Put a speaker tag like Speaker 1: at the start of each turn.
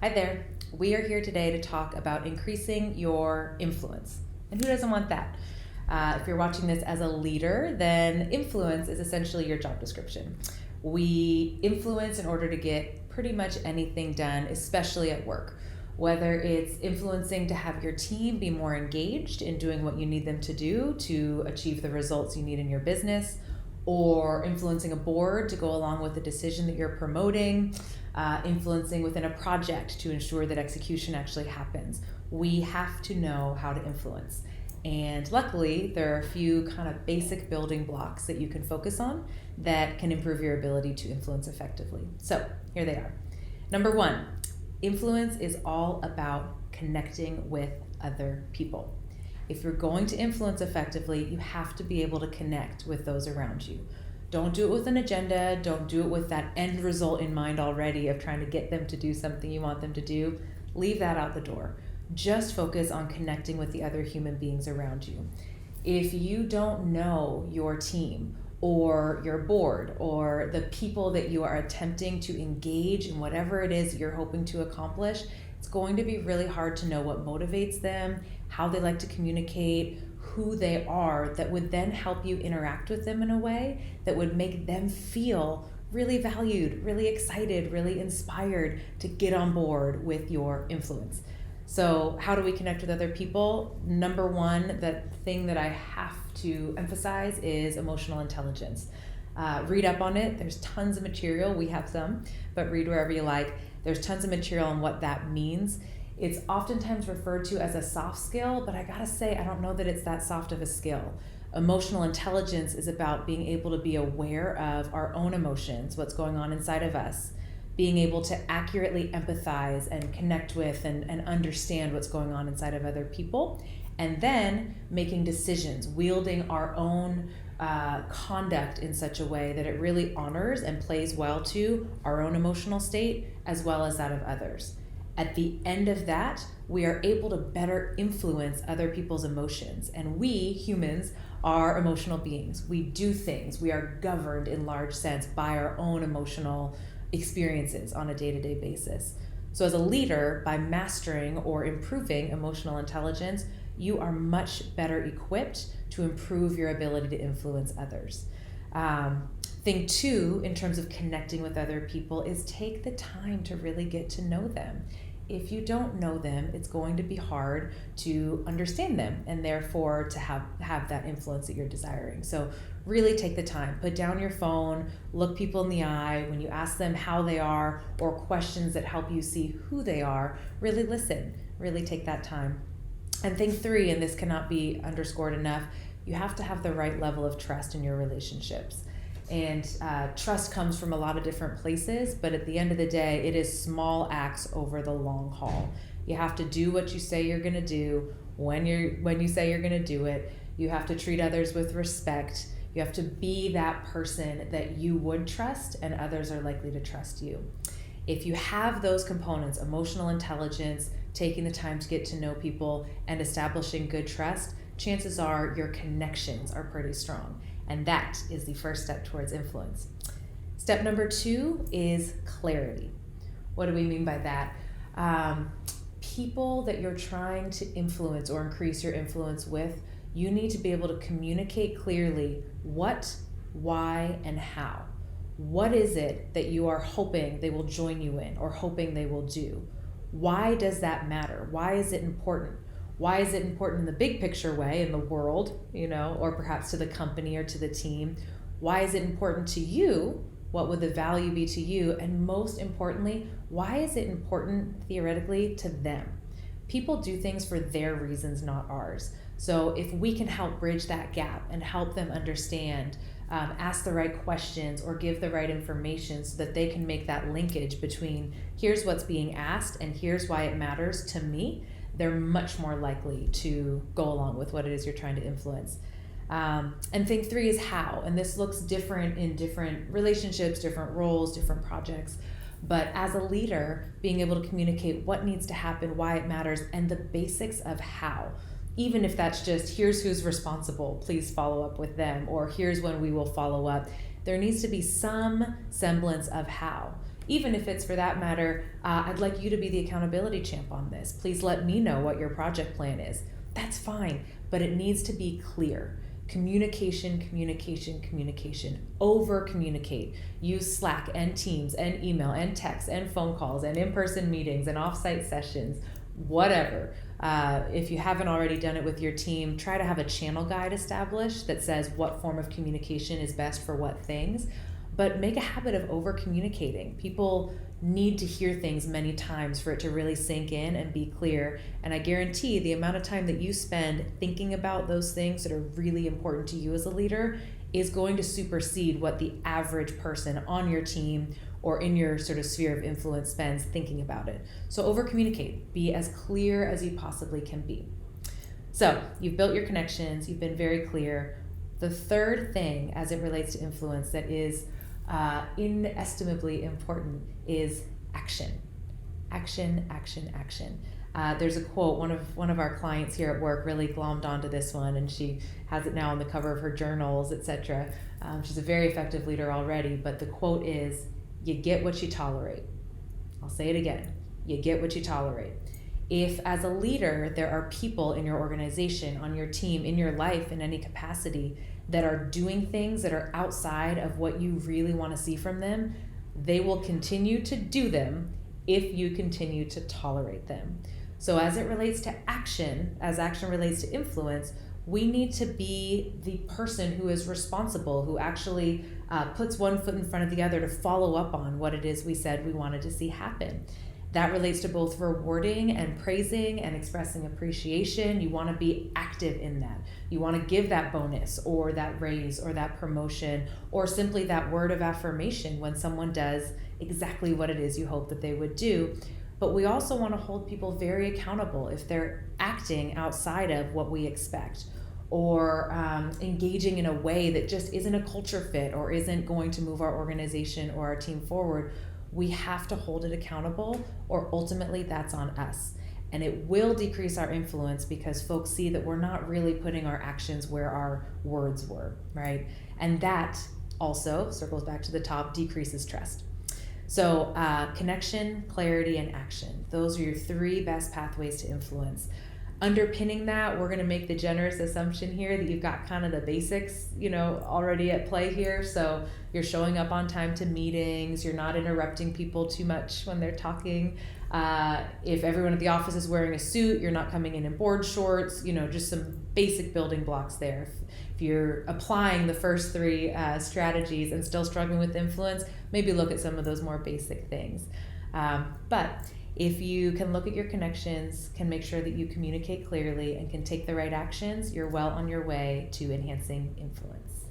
Speaker 1: Hi there. We are here today to talk about increasing your influence. And who doesn't want that? If you're watching this as a leader, then influence is essentially your job description. We influence in order to get pretty much anything done, especially at work. Whether it's influencing to have your team be more engaged in doing what you need them to do to achieve the results you need in your business, or influencing a board to go along with the decision that you're promoting, influencing within a project to ensure that execution actually happens. We have to know how to influence. And luckily, there are a few kind of basic building blocks that you can focus on that can improve your ability to influence effectively. So here they are. Number one, influence is all about connecting with other people. If you're going to influence effectively, you have to be able to connect with those around you. Don't do it with an agenda. Don't do it with that end result in mind already of trying to get them to do something you want them to do. Leave that out the door. Just focus on connecting with the other human beings around you. If you don't know your team or your board or the people that you are attempting to engage in whatever it is you're hoping to accomplish, it's going to be really hard to know what motivates them, how they like to communicate, who they are, that would then help you interact with them in a way that would make them feel really valued, really excited, really inspired to get on board with your influence. So how do we connect with other people? Number one, the thing that I have to emphasize is emotional intelligence. Read up on it. There's tons of material. We have some, but read wherever you like. There's tons of material on what that means. It's oftentimes referred to as a soft skill, but I gotta say, I don't know that it's that soft of a skill. Emotional intelligence is about being able to be aware of our own emotions, what's going on inside of us, being able to accurately empathize and connect with and understand what's going on inside of other people, and then making decisions, wielding our own conduct in such a way that it really honors and plays well to our own emotional state as well as that of others. At the end of that, we are able to better influence other people's emotions. And we, humans, are emotional beings. We do things. We are governed in large sense by our own emotional experiences on a day-to-day basis. So as a leader, by mastering or improving emotional intelligence, you are much better equipped to improve your ability to influence others. Thing two, in terms of connecting with other people, is take the time to really get to know them. If you don't know them, it's going to be hard to understand them and therefore to have that influence that you're desiring. So really take the time, put down your phone, look people in the eye. When you ask them how they are or questions that help you see who they are, really listen, really take that time. And thing three, and this cannot be underscored enough, you have to have the right level of trust in your relationships. And trust comes from a lot of different places, but at the end of the day, it is small acts over the long haul. You have to do what you say you're going to do when you say you're going to do it. You have to treat others with respect. You have to be that person that you would trust and others are likely to trust you. If you have those components, emotional intelligence, taking the time to get to know people, and establishing good trust, chances are your connections are pretty strong. And that is the first step towards influence. Step number two is clarity. What do we mean by that? People that you're trying to influence or increase your influence with, you need to be able to communicate clearly what, why, and how. What is it that you are hoping they will join you in or hoping they will do? Why does that matter? Why is it important? Why is it important in the big picture way in the world, or perhaps to the company or to the team? Why is it important to you? What would the value be to you? And most importantly, why is it important theoretically to them? People do things for their reasons, not ours. So if we can help bridge that gap and help them understand, ask the right questions or give the right information so that they can make that linkage between here's what's being asked and here's why it matters to me, they're much more likely to go along with what it is you're trying to influence. And thing three is how, and this looks different in different relationships, different roles, different projects. But as a leader, being able to communicate what needs to happen, why it matters, and the basics of how. Even if that's just, here's who's responsible, please follow up with them, or here's when we will follow up. There needs to be some semblance of how. Even if it's, for that matter, I'd like you to be the accountability champ on this. Please let me know what your project plan is. That's fine, but it needs to be clear. Communication, communication, communication. Over communicate. Use Slack and Teams and email and text and phone calls and in-person meetings and off-site sessions, whatever. If you haven't already done it with your team, try to have a channel guide established that says what form of communication is best for what things. But make a habit of over communicating. People need to hear things many times for it to really sink in and be clear. And I guarantee the amount of time that you spend thinking about those things that are really important to you as a leader is going to supersede what the average person on your team or in your sort of sphere of influence spends thinking about it. So over communicate, be as clear as you possibly can be. So you've built your connections, you've been very clear. The third thing as it relates to influence that is inestimably important is action. Action, action, action. There's a quote, one of our clients here at Werq really glommed onto this one, and she has it now on the cover of her journals, etc. She's a very effective leader already, but the quote is, you get what you tolerate. I'll say it again, you get what you tolerate. If as a leader, there are people in your organization, on your team, in your life, in any capacity, that are doing things that are outside of what you really want to see from them, they will continue to do them if you continue to tolerate them. So as it relates to action, as action relates to influence, we need to be the person who is responsible, who actually puts one foot in front of the other to follow up on what it is we said we wanted to see happen. That relates to both rewarding and praising and expressing appreciation. You want to be active in that. You want to give that bonus or that raise or that promotion or simply that word of affirmation when someone does exactly what it is you hope that they would do. But we also want to hold people very accountable if they're acting outside of what we expect or engaging in a way that just isn't a culture fit or isn't going to move our organization or our team forward. We have to hold it accountable, or ultimately that's on us. And it will decrease our influence because folks see that we're not really putting our actions where our words were, right? And that also circles back to the top, decreases trust. So connection, clarity, and action. Those are your three best pathways to influence. Underpinning that, we're going to make the generous assumption here that you've got kind of the basics, already at play here. So you're showing up on time to meetings, you're not interrupting people too much when they're talking. If everyone at the office is wearing a suit, you're not coming in board shorts, just some basic building blocks there. If you're applying the first three strategies and still struggling with influence, maybe look at some of those more basic things. But if you can look at your connections, can make sure that you communicate clearly, and can take the right actions, you're well on your way to enhancing influence.